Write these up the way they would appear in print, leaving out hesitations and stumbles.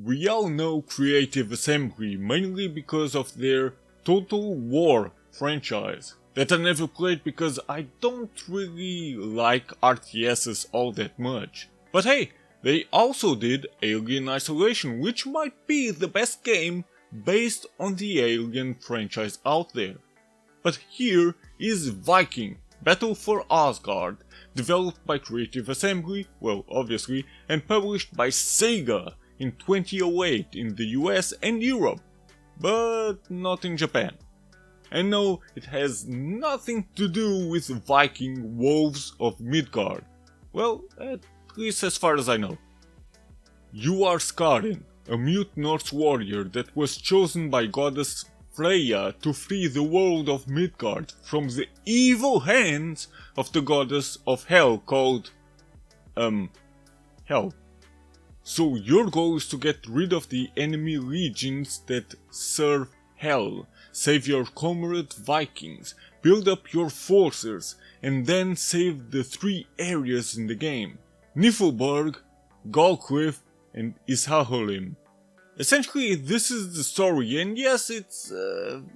we all know Creative Assembly mainly because of their Total War franchise, that I never played because I don't really like RTSs all that much. But hey, they also did Alien Isolation, which might be the best game based on the Alien franchise out there. But here is Viking, Battle for Asgard, developed by Creative Assembly, well obviously, and published by Sega in 2008 in the US and Europe, but not in Japan. And no, it has nothing to do with Viking Wolves of Midgard. Well, at least as far as I know. You are Skarin, a mute Norse warrior that was chosen by goddess Freya to free the world of Midgard from the evil hands of the goddess of Hell called... Hell. So your goal is to get rid of the enemy legions that serve Hell, save your comrade Vikings, build up your forces, and then save the 3 areas in the game: Niflberg, Galcliff, and Ishaholim. Essentially, this is the story, and yes, it's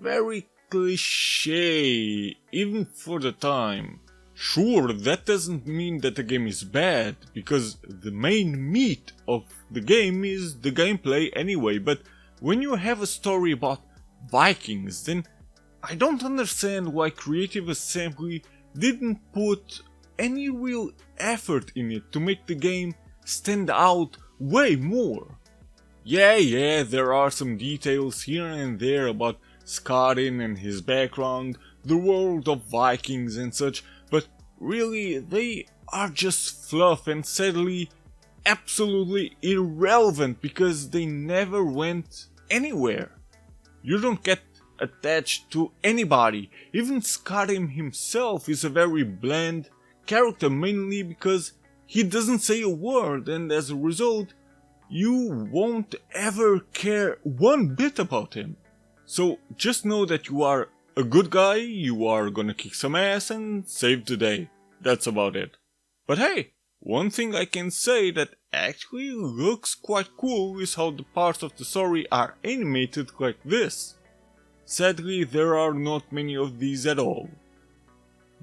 very cliché, even for the time. Sure, that doesn't mean that the game is bad, because the main meat of the game is the gameplay anyway, but when you have a story about Vikings, then I don't understand why Creative Assembly didn't put any real effort in it to make the game stand out way more. Yeah, there are some details here and there about Skarin and his background, the world of Vikings and such, but really they are just fluff and sadly absolutely irrelevant because they never went anywhere. You don't get attached to anybody. Even Skarim himself is a very bland character, mainly because he doesn't say a word, and as a result you won't ever care one bit about him. So just know that you are a good guy, you are gonna kick some ass and save the day. That's about it. But hey, one thing I can say that actually looks quite cool is how the parts of the story are animated like this. Sadly, there are not many of these at all.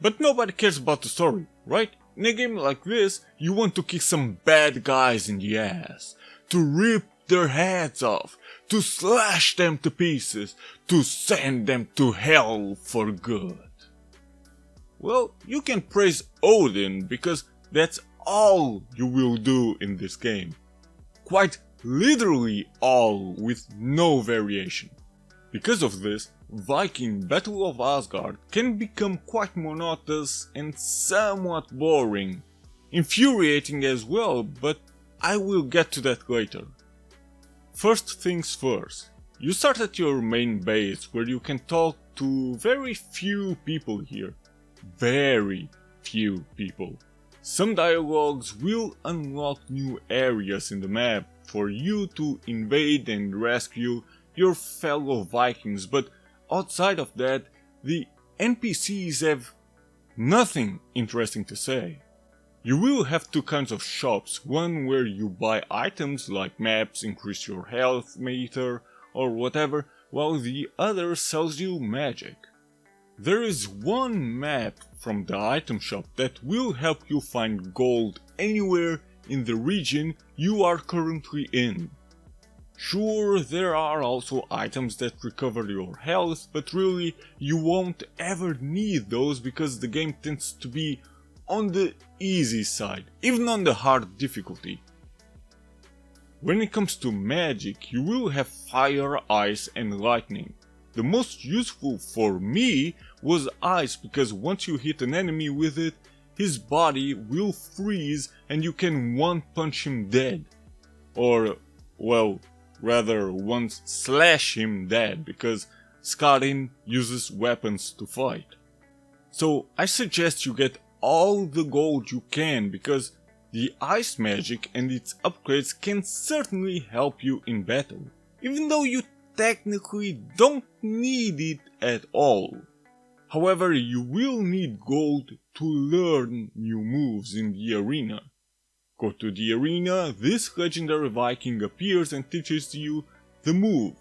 But nobody cares about the story, right? In a game like this, you want to kick some bad guys in the ass, to rip their heads off, to slash them to pieces, to send them to hell for good. Well, you can praise Odin because that's all you will do in this game. Quite literally all, with no variation. Because of this, Viking Battle of Asgard can become quite monotonous and somewhat boring. Infuriating as well, but I will get to that later. First things first, you start at your main base where you can talk to very few people here. Very few people. Some dialogues will unlock new areas in the map for you to invade and rescue your fellow Vikings, but outside of that, the NPCs have nothing interesting to say. You will have 2 kinds of shops, one where you buy items like maps, increase your health meter or whatever, while the other sells you magic. There is one map from the item shop that will help you find gold anywhere in the region you are currently in. Sure, there are also items that recover your health, but really you won't ever need those because the game tends to be on the easy side, even on the hard difficulty. When it comes to magic, you will have fire, ice and lightning. The most useful for me was ice because once you hit an enemy with it, his body will freeze and you can one-punch him dead. Or, well, rather one-slash him dead because Skarin uses weapons to fight. So I suggest you get all the gold you can because the ice magic and its upgrades can certainly help you in battle, even though you technically don't need it at all. However, you will need gold to learn new moves in the arena. Go to the arena, this legendary Viking appears and teaches you the move.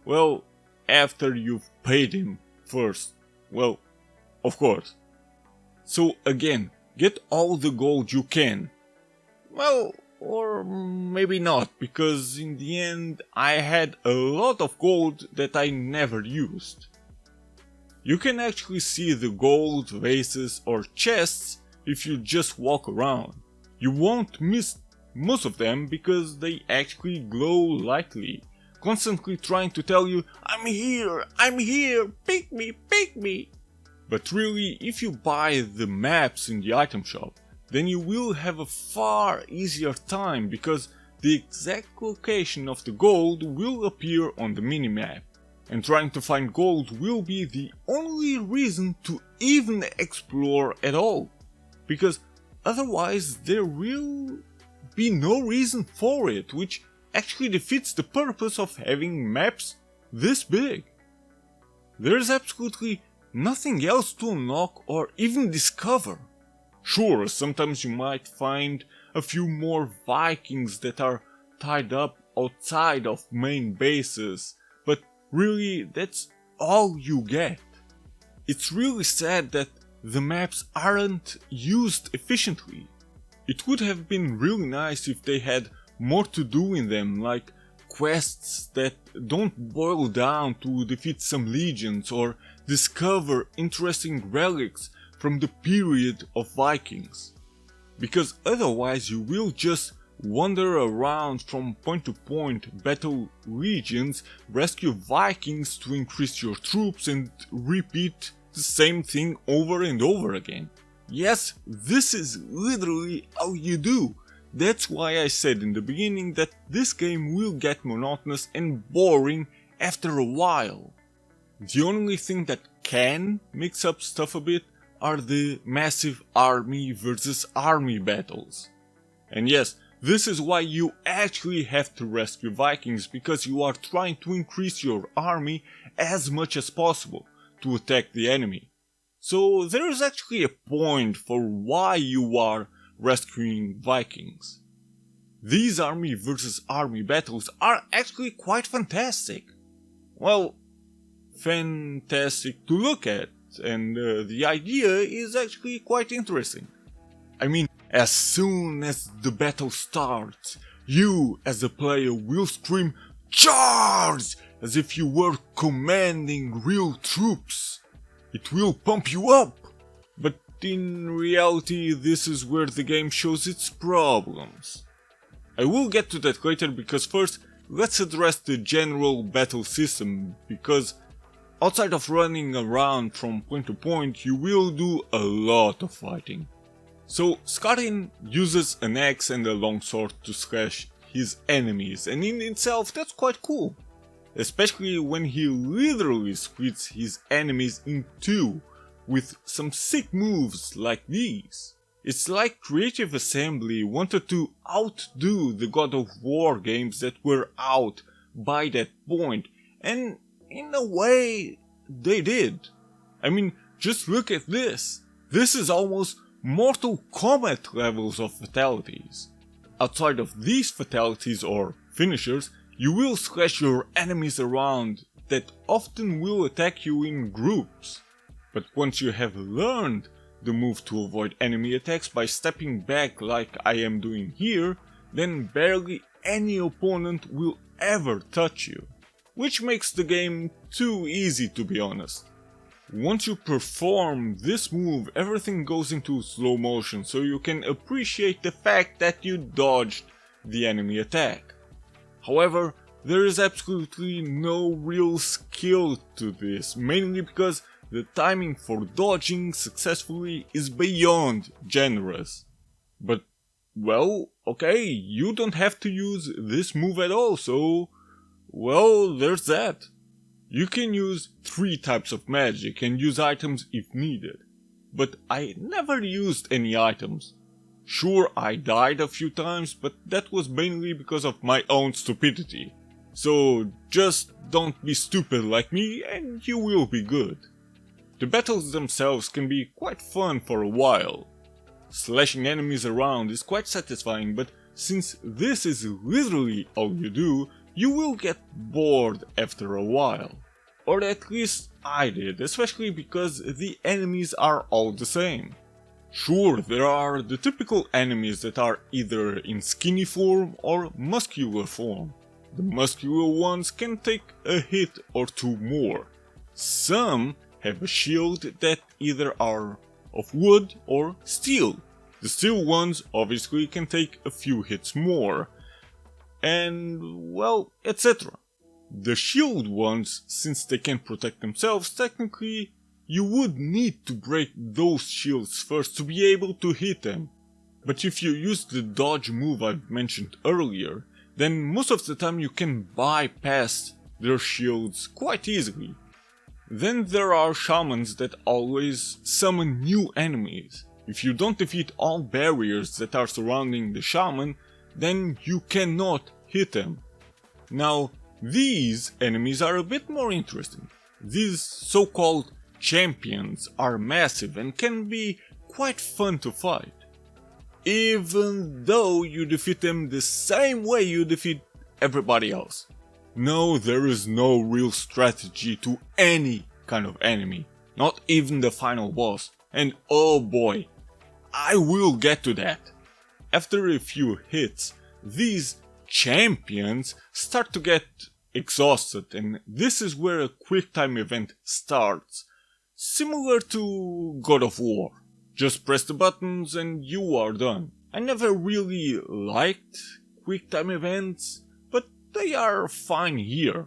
Well, after you've paid him first. Well, of course. So again, get all the gold you can. Well, or maybe not, because in the end I had a lot of gold that I never used. You can actually see the gold, vases or chests if you just walk around. You won't miss most of them because they actually glow lightly, constantly trying to tell you, I'm here, pick me. But really, if you buy the maps in the item shop, then you will have a far easier time because the exact location of the gold will appear on the minimap, and trying to find gold will be the only reason to even explore at all, because otherwise there will be no reason for it, which actually defeats the purpose of having maps this big. There is absolutely nothing else to unlock or even discover. Sure, sometimes you might find a few more Vikings that are tied up outside of main bases, but really that's all you get. It's really sad that the maps aren't used efficiently. It would have been really nice if they had more to do in them, like quests that don't boil down to defeat some legions or discover interesting relics from the period of Vikings. Because otherwise you will just wander around from point to point, battle legions, rescue Vikings to increase your troops and repeat the same thing over and over again. Yes, this is literally all you do. That's why I said in the beginning that this game will get monotonous and boring after a while. The only thing that can mix up stuff a bit are the massive army versus army battles. And yes, this is why you actually have to rescue Vikings, because you are trying to increase your army as much as possible to attack the enemy. So there is actually a point for why you are rescuing Vikings. These army versus army battles are actually quite fantastic. Well, fantastic to look at, and the idea is actually quite interesting. I mean, as soon as the battle starts, you as a player will scream "Charge!" as if you were commanding real troops. It will pump you up, but in reality this is where the game shows its problems. I will get to that later, because first let's address the general battle system, because outside of running around from point to point you will do a lot of fighting. So Skarin uses an axe and a longsword to slash his enemies, and in itself that's quite cool. Especially when he literally splits his enemies in two with some sick moves like these. It's like Creative Assembly wanted to outdo the God of War games that were out by that point, and in a way they did. I mean, just look at this. This is almost Mortal Kombat levels of fatalities. Outside of these fatalities or finishers, you will slash your enemies around that often will attack you in groups. But once you have learned the move to avoid enemy attacks by stepping back like I am doing here, then barely any opponent will ever touch you. Which makes the game too easy, to be honest. Once you perform this move, everything goes into slow motion, so you can appreciate the fact that you dodged the enemy attack. However, there is absolutely no real skill to this, mainly because the timing for dodging successfully is beyond generous. But, well, okay, you don't have to use this move at all, so, well, there's that. You can use 3 types of magic and use items if needed, but I never used any items. Sure, I died a few times, but that was mainly because of my own stupidity. So just don't be stupid like me and you will be good. The battles themselves can be quite fun for a while. slashing enemies around is quite satisfying, but since this is literally all you do, you will get bored after a while. Or at least I did, especially because the enemies are all the same. Sure, there are the typical enemies that are either in skinny form or muscular form. The muscular ones can take a hit or two more. Some have a shield that either are of wood or steel. The steel ones obviously can take a few hits more. And well, etc. The shield ones, since they can protect themselves, technically you would need to break those shields first to be able to hit them. But if you use the dodge move I've mentioned earlier, then most of the time you can bypass their shields quite easily. Then there are shamans that always summon new enemies. If you don't defeat all barriers that are surrounding the shaman, then you cannot hit them. Now, these enemies are a bit more interesting. These so-called champions are massive and can be quite fun to fight, even though you defeat them the same way you defeat everybody else. No, there is no real strategy to any kind of enemy, not even the final boss, and oh boy, I will get to that. After a few hits, these champions start to get exhausted, and this is where a quick time event starts, similar to God of War. Just press the buttons and you are done. I never really liked quick time events, but they are fine here.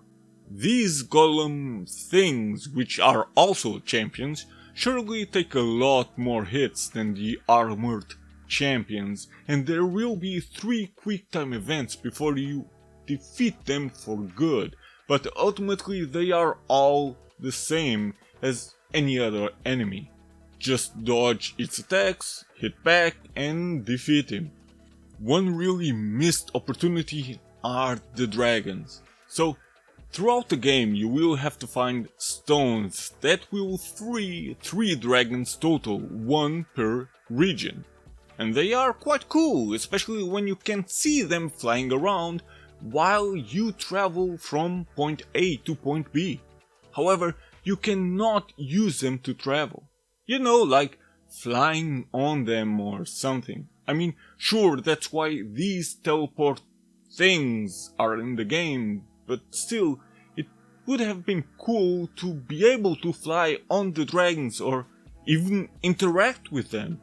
These golem things, which are also champions, surely take a lot more hits than the armored champions, and there will be 3 quick time events before you defeat them for good, but ultimately they are all the same as any other enemy. Just dodge its attacks, hit back and defeat him. One really missed opportunity are the dragons. So throughout the game you will have to find stones that will free 3 dragons total, 1 per region. And they are quite cool, especially when you can see them flying around while you travel from point A to point B. However, you cannot use them to travel. You know, like flying on them or something. I mean, sure, that's why these teleport things are in the game, but still, it would have been cool to be able to fly on the dragons or even interact with them.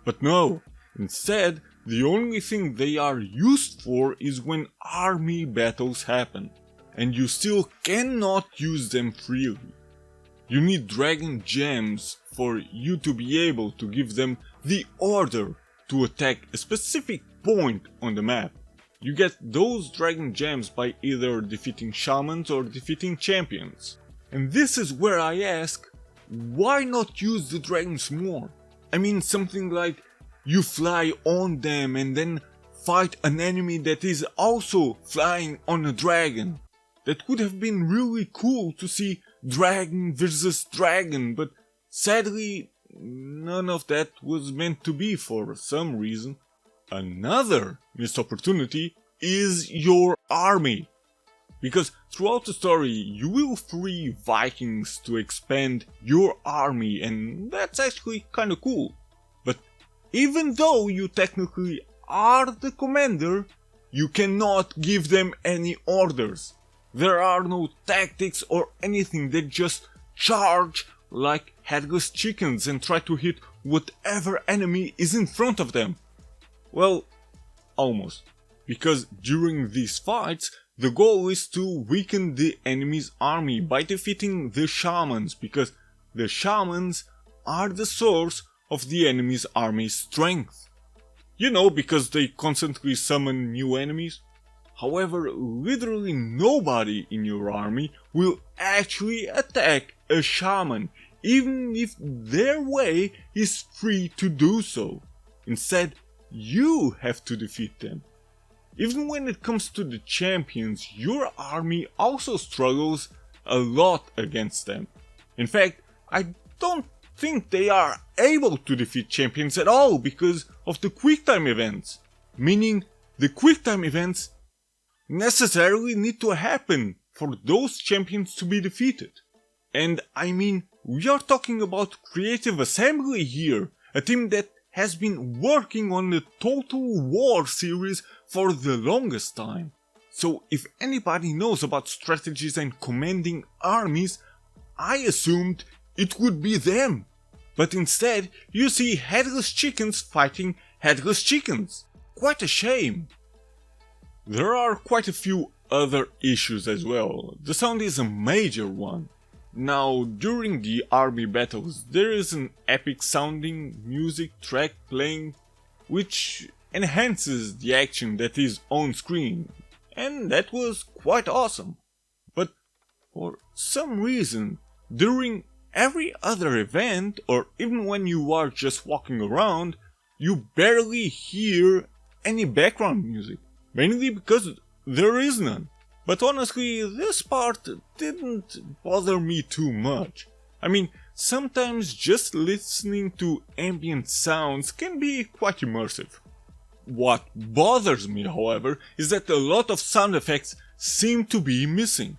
But no, instead, the only thing they are used for is when army battles happen, and you still cannot use them freely. You need dragon gems for you to be able to give them the order to attack a specific point on the map. You get those dragon gems by either defeating shamans or defeating champions. And this is where I ask, why not use the dragons more? I mean, something like you fly on them and then fight an enemy that is also flying on a dragon. That would have been really cool to see dragon versus dragon, but sadly none of that was meant to be for some reason. Another missed opportunity is your army. Because throughout the story you will free Vikings to expand your army, and that's actually kinda cool. But even though you technically are the commander, you cannot give them any orders. There are no tactics or anything, they just charge like headless chickens and try to hit whatever enemy is in front of them. Well, almost. Because during these fights, the goal is to weaken the enemy's army by defeating the shamans, because the shamans are the source of the enemy's army's strength. You know, because they constantly summon new enemies. However, literally nobody in your army will actually attack a shaman, even if their way is free to do so. Instead, you have to defeat them. Even when it comes to the champions, your army also struggles a lot against them. In fact, I don't think they are able to defeat champions at all because of the QuickTime events. Meaning, the QuickTime events necessarily need to happen for those champions to be defeated. And I mean, we are talking about Creative Assembly here, a team that has been working on the Total War series for the longest time. So if anybody knows about strategies and commanding armies, I assumed it would be them. But instead, you see headless chickens fighting headless chickens. Quite a shame. There are quite a few other issues as well. The sound is a major one. Now, during the army battles, there is an epic sounding music track playing, which enhances the action that is on screen, and that was quite awesome. But for some reason, during every other event, or even when you are just walking around, you barely hear any background music, mainly because there is none. But honestly, this part didn't bother me too much. I mean, sometimes just listening to ambient sounds can be quite immersive. What bothers me, however, is that a lot of sound effects seem to be missing.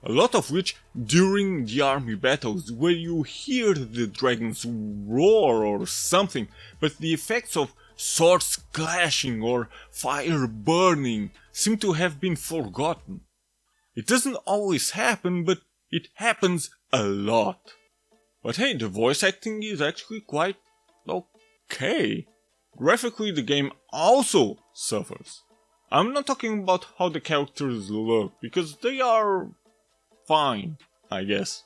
A lot of which during the army battles, where you hear the dragons roar or something, but the effects of swords clashing or fire burning seem to have been forgotten. It doesn't always happen, but it happens a lot. But hey, the voice acting is actually quite okay. Graphically, the game also suffers. I'm not talking about how the characters look, because they are fine, I guess.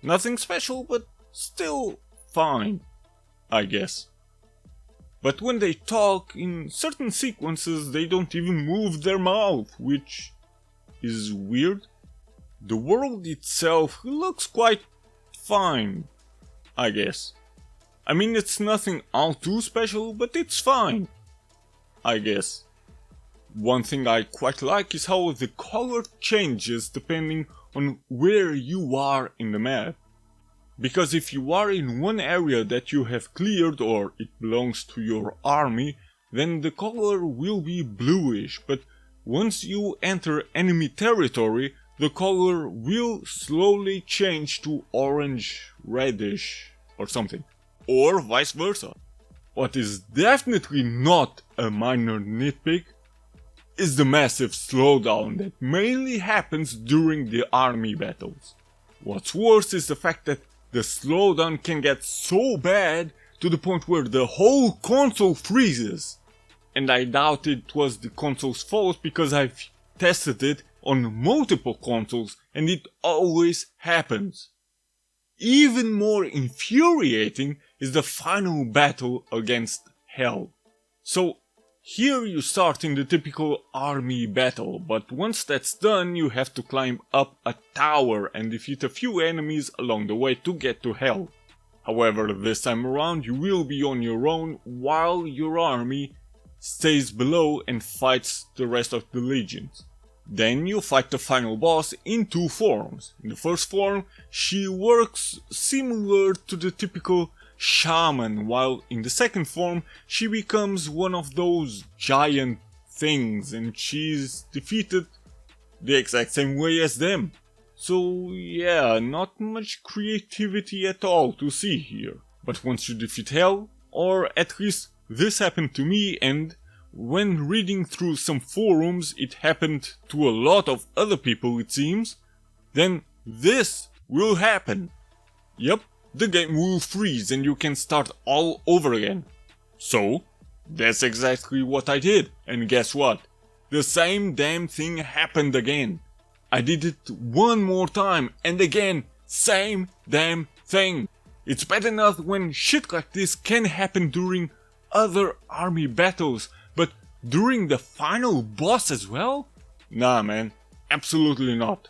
Nothing special, but still fine, I guess. But when they talk, in certain sequences they don't even move their mouth, which is weird. The world itself looks quite fine, I guess. I mean, it's nothing all too special, but it's fine, I guess. One thing I quite like is how the color changes depending on where you are in the map. Because if you are in one area that you have cleared or it belongs to your army, then the color will be bluish, but once you enter enemy territory, the color will slowly change to orange, reddish or something. Or vice versa. What is definitely not a minor nitpick is the massive slowdown that mainly happens during the army battles. What's worse is the fact that the slowdown can get so bad to the point where the whole console freezes. And I doubt it was the console's fault because I've tested it on multiple consoles and it always happens. Even more infuriating is the final battle against Hell. So here you start in the typical army battle, but once that's done you have to climb up a tower and defeat a few enemies along the way to get to Hell. However, this time around you will be on your own while your army stays below and fights the rest of the legions. Then you fight the final boss in two forms. In the first form, she works similar to the typical shaman, while in the second form, she becomes one of those giant things and she's defeated the exact same way as them. So yeah, not much creativity at all to see here. But once you defeat Hell, or at least this happened to me, and when reading through some forums it happened to a lot of other people it seems, then this will happen. Yep, the game will freeze and you can start all over again. So, that's exactly what I did, and guess what? The same damn thing happened again. I did it one more time, and again, same damn thing. It's bad enough when shit like this can happen during other army battles, but during the final boss as well? Nah man, absolutely not.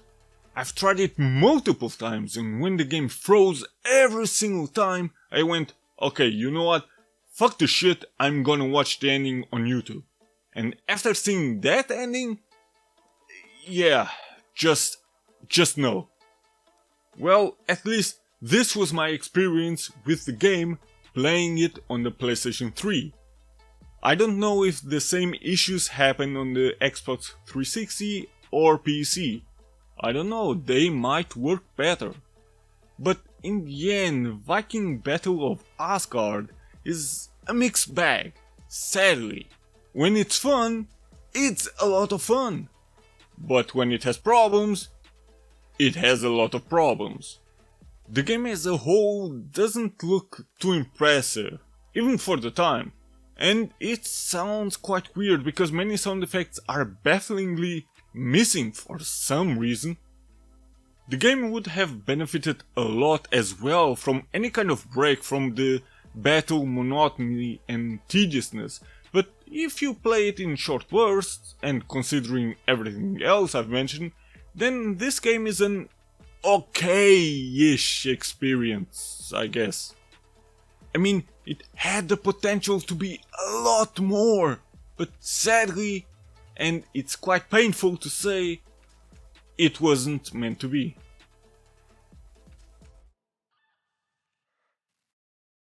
I've tried it multiple times and when the game froze every single time, I went, okay, you know what? Fuck the shit, I'm gonna watch the ending on YouTube. And after seeing that ending, yeah, just no. Well, at least This was my experience with the game playing it on the PlayStation 3. I don't know if the same issues happen on the Xbox 360 or PC. I don't know, they might work better. But in the end, Viking Battle of Asgard is a mixed bag, sadly. When it's fun, it's a lot of fun. But when it has problems, it has a lot of problems. The game as a whole doesn't look too impressive, even for the time. And it sounds quite weird because many sound effects are bafflingly missing for some reason. The game would have benefited a lot as well from any kind of break from the battle monotony and tediousness, but if you play it in short bursts, and considering everything else I've mentioned, then this game is an okay-ish experience, I guess. I mean, it had the potential to be a lot more, but sadly, and it's quite painful to say, it wasn't meant to be.